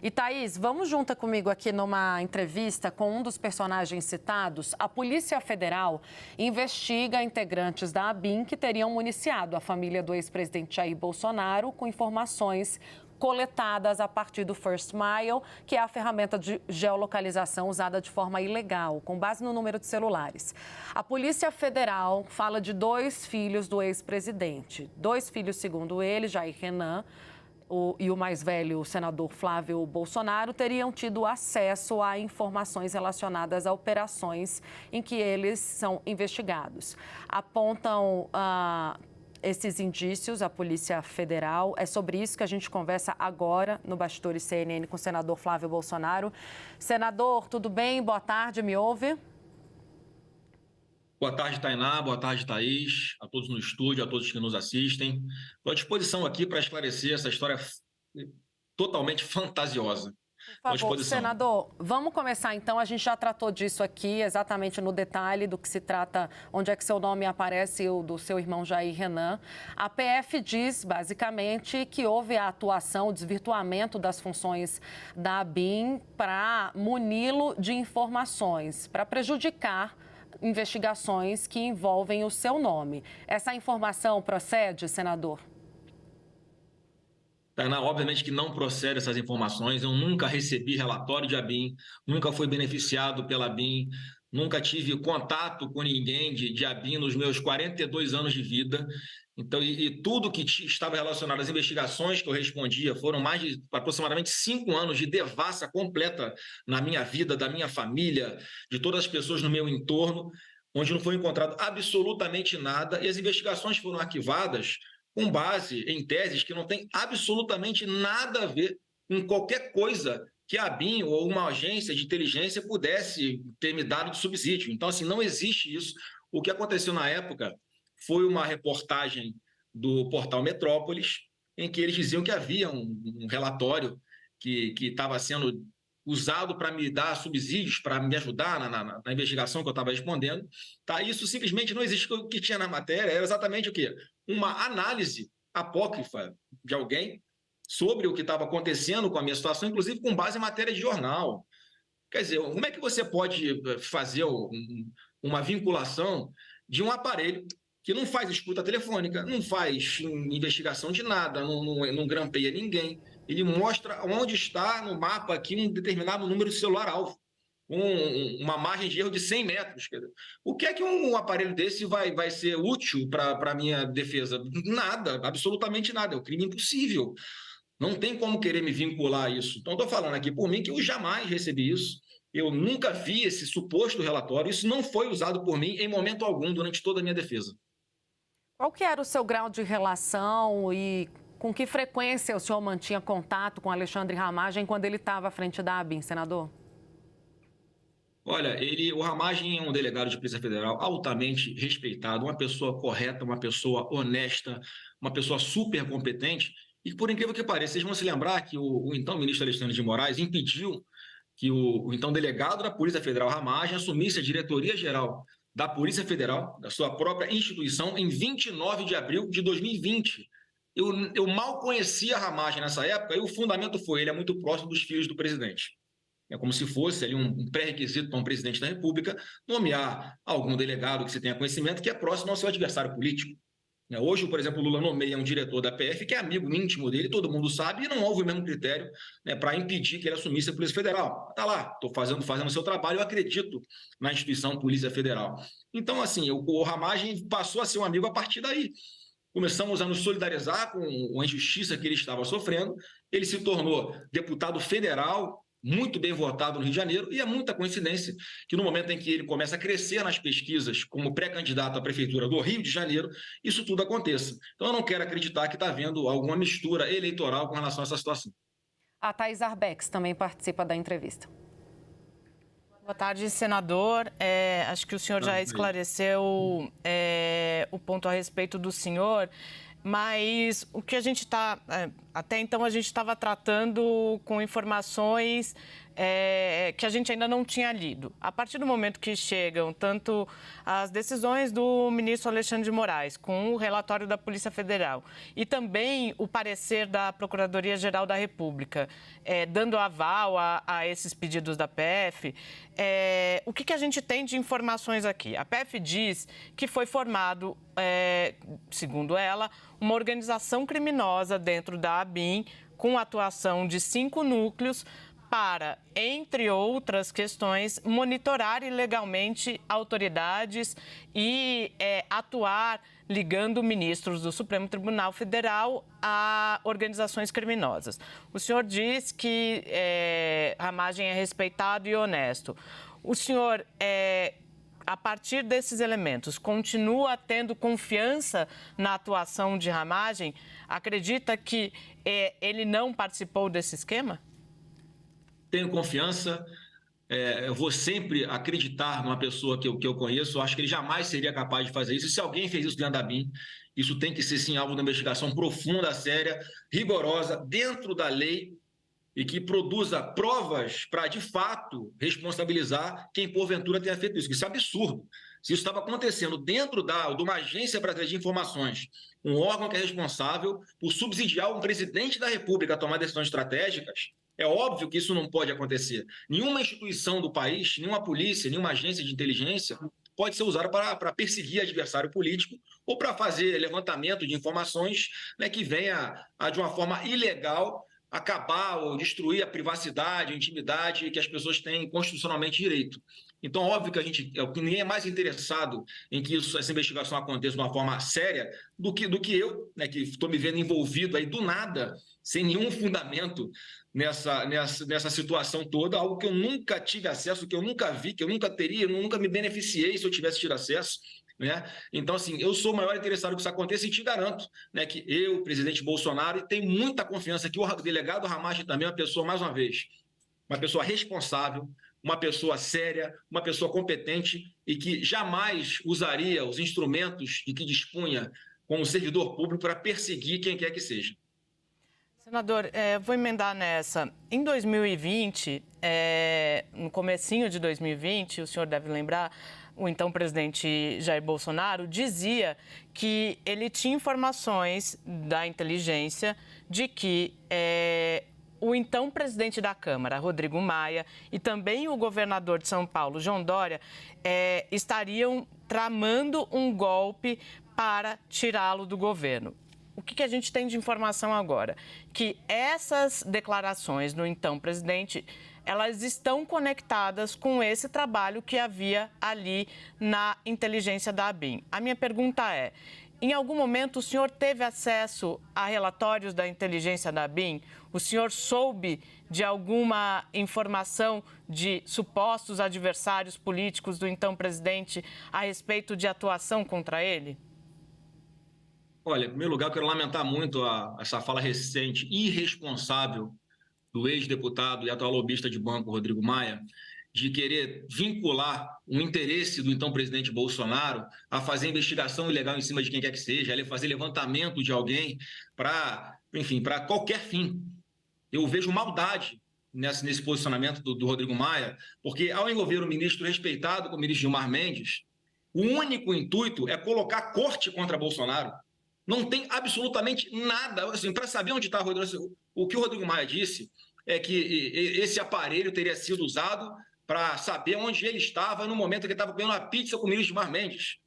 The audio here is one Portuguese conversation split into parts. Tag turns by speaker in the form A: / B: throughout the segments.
A: E, Thaís, vamos junta comigo aqui numa entrevista com um dos personagens citados. A Polícia Federal investiga integrantes da ABIN que teriam municiado a família do ex-presidente Jair Bolsonaro com informações coletadas a partir do First Mile, que é a ferramenta de geolocalização usada de forma ilegal, com base no número de celulares. A Polícia Federal fala de 2 filhos do ex-presidente. 2 filhos, segundo ele, Jair Renan, e o mais velho, o senador Flávio Bolsonaro, teriam tido acesso a informações relacionadas a operações em que eles são investigados. Apontam esses indícios à Polícia Federal. É sobre isso que a gente conversa agora no Bastidores CNN com o senador Flávio Bolsonaro. Senador, tudo bem? Boa tarde, me ouve?
B: Boa tarde, Tainá. Boa tarde, Thaís. A todos no estúdio, a todos que nos assistem. Estou à disposição aqui para esclarecer essa história totalmente fantasiosa.
A: Por favor, senador, vamos começar então. A gente já tratou disso aqui, exatamente no detalhe do que se trata, onde é que seu nome aparece e o do seu irmão Jair Renan. A PF diz, basicamente, que houve a atuação, o desvirtuamento das funções da ABIN para muni-lo de informações, para prejudicar investigações que envolvem o seu nome. Essa informação procede, senador?
B: Tainá, obviamente que não procede essas informações. Eu nunca recebi relatório de ABIN, nunca fui beneficiado pela ABIN, nunca tive contato com ninguém de ABIN nos meus 42 anos de vida. Então, tudo que estava relacionado às investigações que eu respondia foram mais de aproximadamente 5 anos de devassa completa na minha vida, da minha família, de todas as pessoas no meu entorno, onde não foi encontrado absolutamente nada e as investigações foram arquivadas com base em teses que não têm absolutamente nada a ver com qualquer coisa que a ABIN ou uma agência de inteligência pudesse ter me dado de subsídio. Então, assim, não existe isso. O que aconteceu na época foi uma reportagem do portal Metrópolis, em que eles diziam que havia um relatório que estava sendo usado para me dar subsídios, para me ajudar na investigação que eu estava respondendo. Tá? Isso simplesmente não existe. O que tinha na matéria era exatamente o quê? Uma análise apócrifa de alguém sobre o que estava acontecendo com a minha situação, inclusive com base em matéria de jornal. Quer dizer, como é que você pode fazer uma vinculação de um aparelho que não faz escuta telefônica, não faz investigação de nada, não grampeia ninguém. Ele mostra onde está no mapa aqui um determinado número de celular-alvo, uma margem de erro de 100 metros. O que é que um aparelho desse vai ser útil para a minha defesa? Nada, absolutamente nada. É um crime impossível. Não tem como querer me vincular a isso. Então, estou falando aqui por mim que eu jamais recebi isso. Eu nunca vi esse suposto relatório. Isso não foi usado por mim em momento algum durante toda a minha defesa.
A: Qual que era o seu grau de relação e com que frequência o senhor mantinha contato com Alexandre Ramagem quando ele estava à frente da ABIN, senador?
B: Olha, o Ramagem é um delegado de Polícia Federal altamente respeitado, uma pessoa correta, uma pessoa honesta, uma pessoa super competente. E, por incrível que pareça, vocês vão se lembrar que o então ministro Alexandre de Moraes impediu que o então delegado da Polícia Federal, Ramagem, assumisse a diretoria-geral da Polícia Federal, da sua própria instituição, em 29 de abril de 2020. Eu mal conhecia a Ramagem nessa época e o fundamento foi: ele é muito próximo dos filhos do presidente. É como se fosse ali um pré-requisito para um presidente da República nomear algum delegado que você tenha conhecimento que é próximo ao seu adversário político. Hoje, por exemplo, o Lula nomeia um diretor da PF que é amigo íntimo dele, todo mundo sabe, e não houve o mesmo critério, né, para impedir que ele assumisse a Polícia Federal. Está lá, estou fazendo o seu trabalho, eu acredito na instituição Polícia Federal. Então, assim, o Ramagem passou a ser um amigo a partir daí. Começamos a nos solidarizar com a injustiça que ele estava sofrendo, ele se tornou deputado federal, muito bem votado no Rio de Janeiro, e é muita coincidência que no momento em que ele começa a crescer nas pesquisas como pré-candidato à prefeitura do Rio de Janeiro, isso tudo aconteça. Então eu não quero acreditar que está havendo alguma mistura eleitoral com relação a essa situação.
A: A Thaís Arbex também participa da entrevista.
C: Boa tarde, senador. Acho que o senhor já esclareceu o ponto a respeito do senhor, mas o que a gente está... até então a gente estava tratando com informações que a gente ainda não tinha lido. A partir do momento que chegam tanto as decisões do ministro Alexandre de Moraes com o relatório da Polícia Federal e também o parecer da Procuradoria-Geral da República, dando aval a esses pedidos da PF, o que a gente tem de informações aqui? A PF diz que foi formado, segundo ela, uma organização criminosa dentro da ABIN com a atuação de 5 núcleos para, entre outras questões, monitorar ilegalmente autoridades e atuar ligando ministros do Supremo Tribunal Federal a organizações criminosas. O senhor diz que Ramagem é respeitado e honesto. O senhor, a partir desses elementos, continua tendo confiança na atuação de Ramagem? Acredita que ele não participou desse esquema?
B: Tenho confiança, eu vou sempre acreditar numa pessoa que eu conheço, eu acho que ele jamais seria capaz de fazer isso. E se alguém fez isso dentro da ABIN, isso tem que ser, sim, alvo de investigação profunda, séria, rigorosa, dentro da lei e que produza provas para, de fato, responsabilizar quem, porventura, tenha feito isso. Isso é absurdo. Se isso estava acontecendo dentro de uma agência brasileira de informações, um órgão que é responsável por subsidiar um presidente da República a tomar decisões estratégicas, é óbvio que isso não pode acontecer. Nenhuma instituição do país, nenhuma polícia, nenhuma agência de inteligência pode ser usada para perseguir adversário político ou para fazer levantamento de informações, né, que venha de uma forma ilegal acabar ou destruir a privacidade, a intimidade que as pessoas têm constitucionalmente direito. Então, óbvio que ninguém é mais interessado em que essa investigação aconteça de uma forma séria do que eu, né, que estou me vendo envolvido aí do nada, sem nenhum fundamento nessa situação toda, algo que eu nunca tive acesso, que eu nunca vi, que eu nunca teria, eu nunca me beneficiei se eu tivesse tido acesso. Né? Então, assim, eu sou o maior interessado que isso aconteça e te garanto, né, que eu, o presidente Bolsonaro, e tenho muita confiança que o delegado Ramagem também é uma pessoa, mais uma vez, uma pessoa responsável, uma pessoa séria, uma pessoa competente e que jamais usaria os instrumentos de que dispunha como servidor público para perseguir quem quer que seja.
C: Senador, vou emendar nessa. Em 2020, no comecinho de 2020, o senhor deve lembrar, o então presidente Jair Bolsonaro dizia que ele tinha informações da inteligência de que o então presidente da Câmara, Rodrigo Maia, e também o governador de São Paulo, João Dória, estariam tramando um golpe para tirá-lo do governo. O que a gente tem de informação agora? Que essas declarações do então presidente, elas estão conectadas com esse trabalho que havia ali na inteligência da ABIN. A minha pergunta é, em algum momento o senhor teve acesso a relatórios da inteligência da ABIN? O senhor soube de alguma informação de supostos adversários políticos do então presidente a respeito de atuação contra ele?
B: Olha, em primeiro lugar, eu quero lamentar muito essa fala recente, irresponsável, do ex-deputado e atual lobista de banco, Rodrigo Maia, de querer vincular o interesse do então presidente Bolsonaro a fazer investigação ilegal em cima de quem quer que seja, a fazer levantamento de alguém para, enfim, para qualquer fim. Eu vejo maldade nesse posicionamento do Rodrigo Maia, porque ao envolver o ministro respeitado, como o ministro Gilmar Mendes, o único intuito é colocar corte contra Bolsonaro. Não tem absolutamente nada. Assim, para saber onde está o Rodrigo, o que o Rodrigo Maia disse é que esse aparelho teria sido usado para saber onde ele estava no momento que ele estava comendo uma pizza com o ministro Gilmar Mendes.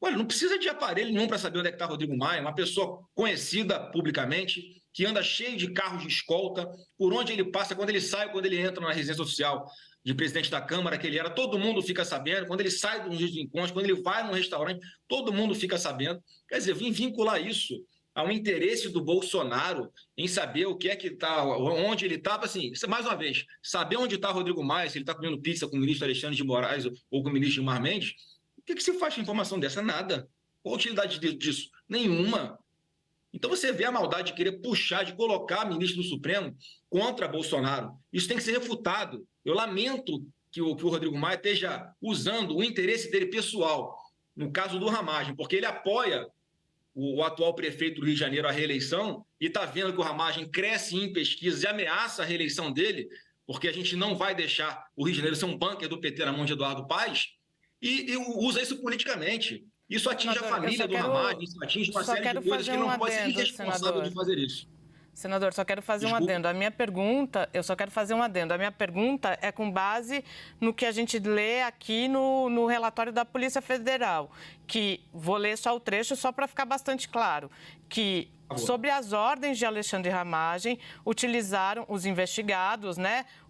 B: Olha, não precisa de aparelho nenhum para saber onde é que está o Rodrigo Maia, uma pessoa conhecida publicamente, que anda cheio de carros de escolta, por onde ele passa, quando ele sai, quando ele entra na residência oficial de presidente da Câmara, que ele era, todo mundo fica sabendo, quando ele sai dos encontros, quando ele vai num restaurante, todo mundo fica sabendo. Quer dizer, vim vincular isso a um interesse do Bolsonaro em saber o que é que está, onde ele estava, assim, mais uma vez, saber onde está Rodrigo Maia, se ele está comendo pizza com o ministro Alexandre de Moraes ou com o ministro Gilmar Mendes, o que se faz com informação dessa? Nada. Qual a utilidade disso? Nenhuma. Então você vê a maldade de querer puxar, de colocar ministro do Supremo contra Bolsonaro. Isso tem que ser refutado. Eu lamento que o Rodrigo Maia esteja usando o interesse dele pessoal, no caso do Ramagem, porque ele apoia o atual prefeito do Rio de Janeiro à reeleição e está vendo que o Ramagem cresce em pesquisas e ameaça a reeleição dele, porque a gente não vai deixar o Rio de Janeiro ser um bunker do PT na mão de Eduardo Paes, e usa isso politicamente. Isso atinge a família do Ramagem, isso atinge uma série de coisas que não pode ser irresponsável de fazer isso.
C: Senador, só quero fazer um adendo. Eu só quero fazer um adendo. A minha pergunta é com base no que a gente lê aqui no relatório da Polícia Federal, que vou ler só o trecho só para ficar bastante claro, que sobre as ordens de Alexandre Ramagem, os investigados,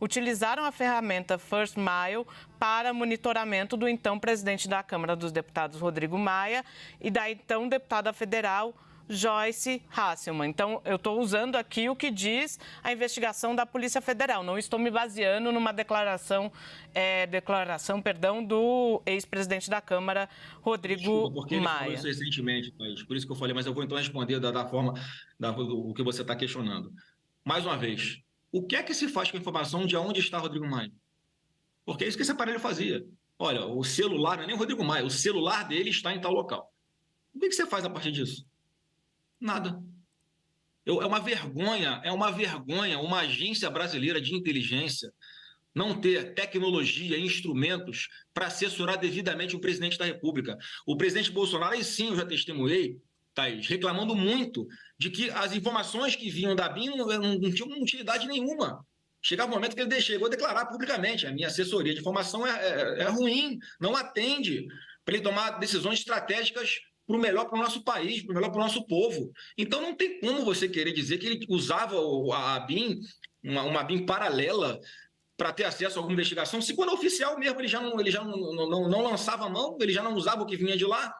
C: utilizaram a ferramenta First Mile para monitoramento do então presidente da Câmara dos Deputados, Rodrigo Maia, e da então deputada federal, Joyce Hasselmann. Então, eu estou usando aqui o que diz a investigação da Polícia Federal. Não estou me baseando numa declaração do ex-presidente da Câmara, Rodrigo
B: Desculpa, porque ele
C: Maia.
B: falou isso recentemente, Thaís. Por isso que eu falei, mas eu vou então responder da forma do que você está questionando. Mais uma vez, o que é que se faz com a informação de onde está Rodrigo Maia? Porque é isso que esse aparelho fazia. Olha, o celular, não é nem o Rodrigo Maia, o celular dele está em tal local. O que você faz a partir disso? Nada. É uma vergonha uma agência brasileira de inteligência não ter tecnologia e instrumentos para assessorar devidamente o presidente da República. O presidente Bolsonaro, aí sim eu já testemunhei, Thaís, reclamando muito de que as informações que vinham da BIM não tinham utilidade nenhuma. Chegava um momento que ele chegou a declarar publicamente: a minha assessoria de informação é ruim, não atende para ele tomar decisões estratégicas para o melhor para o nosso país, para o melhor para o nosso povo. Então, não tem como você querer dizer que ele usava a BIM, uma BIM paralela, para ter acesso a alguma investigação, se quando é oficial mesmo ele já não lançava a mão, ele já não usava o que vinha de lá.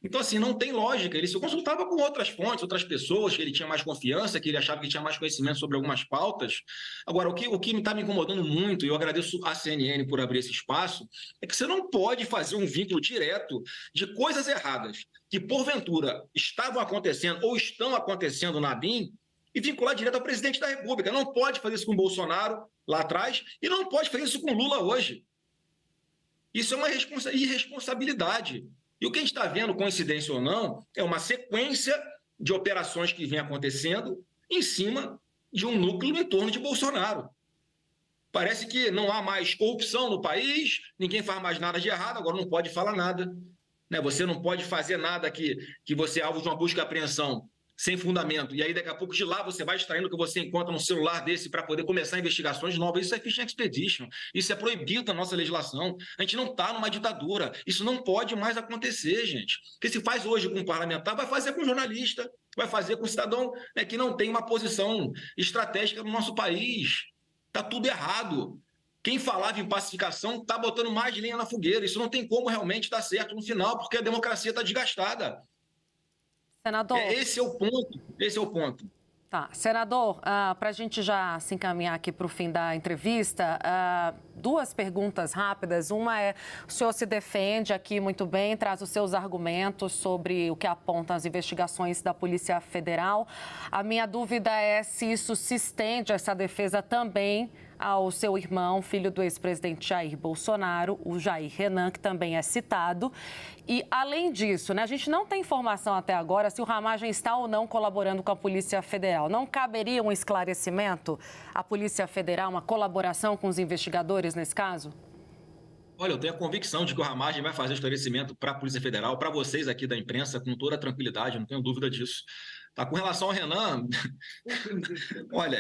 B: Então, assim, não tem lógica. Ele se consultava com outras fontes, outras pessoas que ele tinha mais confiança, que ele achava que tinha mais conhecimento sobre algumas pautas. Agora, o que está me incomodando muito, e eu agradeço à CNN por abrir esse espaço, é que você não pode fazer um vínculo direto de coisas erradas que, porventura, estavam acontecendo ou estão acontecendo na BIM e vincular direto ao presidente da República. Não pode fazer isso com o Bolsonaro lá atrás e não pode fazer isso com o Lula hoje. Isso é uma irresponsabilidade. E o que a gente está vendo, coincidência ou não, é uma sequência de operações que vem acontecendo em cima de um núcleo em torno de Bolsonaro. Parece que não há mais corrupção no país, ninguém faz mais nada de errado, agora não pode falar nada. Você não pode fazer nada que você é alvo de uma busca e apreensão sem fundamento. E aí, daqui a pouco, de lá, você vai extraindo o que você encontra num celular desse para poder começar investigações novas. Isso é fishing expedition. Isso é proibido na nossa legislação. A gente não está numa ditadura. Isso não pode mais acontecer, gente. O que se faz hoje com um parlamentar, vai fazer com um jornalista, vai fazer com um cidadão que não tem uma posição estratégica no nosso país. Está tudo errado. Quem falava em pacificação está botando mais lenha na fogueira. Isso não tem como realmente dar certo no final, porque a democracia está desgastada.
A: Senador...
B: Esse é o ponto.
A: Tá. Senador, para a gente já se encaminhar aqui para o fim da entrevista, duas perguntas rápidas. Uma é, o senhor se defende aqui muito bem, traz os seus argumentos sobre o que apontam as investigações da Polícia Federal. A minha dúvida é se isso se estende, essa defesa também, ao seu irmão, filho do ex-presidente Jair Bolsonaro, o Jair Renan, que também é citado. E, além disso, a gente não tem informação até agora se o Ramagem está ou não colaborando com a Polícia Federal. Não caberia um esclarecimento à Polícia Federal, uma colaboração com os investigadores nesse caso?
B: Olha, eu tenho a convicção de que o Ramagem vai fazer esclarecimento para a Polícia Federal, para vocês aqui da imprensa, com toda a tranquilidade, não tenho dúvida disso. Tá, com relação ao Renan, olha,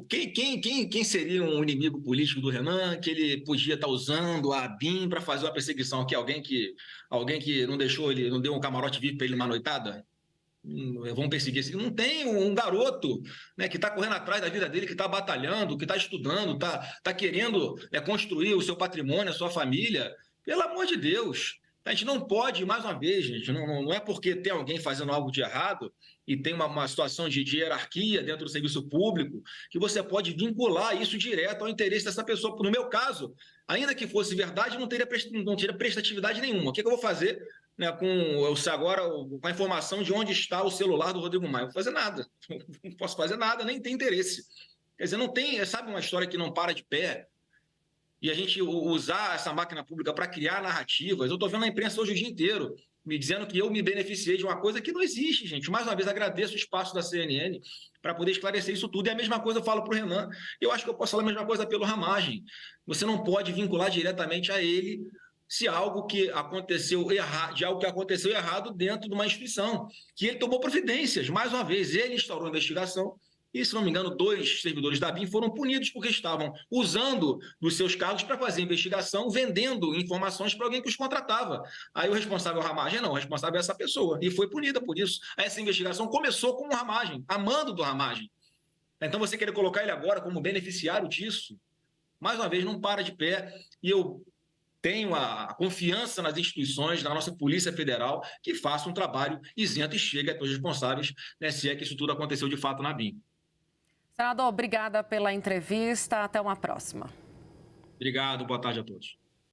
B: quem seria um inimigo político do Renan, que ele podia estar usando a BIM para fazer uma perseguição aqui? Alguém que não deixou ele, não deu um camarote VIP para ele numa noitada? Vão perseguir assim? Não tem um garoto que está correndo atrás da vida dele, que está batalhando, que está estudando, está querendo construir o seu patrimônio, a sua família. Pelo amor de Deus. A gente não pode, mais uma vez, gente, não é porque tem alguém fazendo algo de errado e tem uma situação de hierarquia dentro do serviço público que você pode vincular isso direto ao interesse dessa pessoa. No meu caso, ainda que fosse verdade, não teria prestatividade nenhuma. O que eu vou fazer com a informação de onde está o celular do Rodrigo Maia? Não vou fazer nada. Não posso fazer nada, nem tem interesse. Quer dizer, não tem, sabe uma história que não para de pé? E a gente usar essa máquina pública para criar narrativas. Eu estou vendo na imprensa hoje o dia inteiro me dizendo que eu me beneficiei de uma coisa que não existe, gente. Mais uma vez, agradeço o espaço da CNN para poder esclarecer isso tudo. E a mesma coisa eu falo para o Renan. Eu acho que eu posso falar a mesma coisa pelo Ramagem. Você não pode vincular diretamente a ele se algo que aconteceu errado dentro de uma instituição, que ele tomou providências. Mais uma vez, ele instaurou a investigação e, se não me engano, 2 servidores da BIM foram punidos porque estavam usando dos seus cargos para fazer investigação, vendendo informações para alguém que os contratava. Aí o responsável Ramagem, não, o responsável é essa pessoa, e foi punida por isso. Essa investigação começou com o Ramagem, a mando do Ramagem. Então, você querer colocar ele agora como beneficiário disso, mais uma vez, não para de pé, e eu tenho a confiança nas instituições, na nossa Polícia Federal, que faça um trabalho isento e chegue a todos os responsáveis, né, se é que isso tudo aconteceu de fato na BIM.
A: Senador, obrigada pela entrevista. Até uma próxima.
B: Obrigado, boa tarde a todos.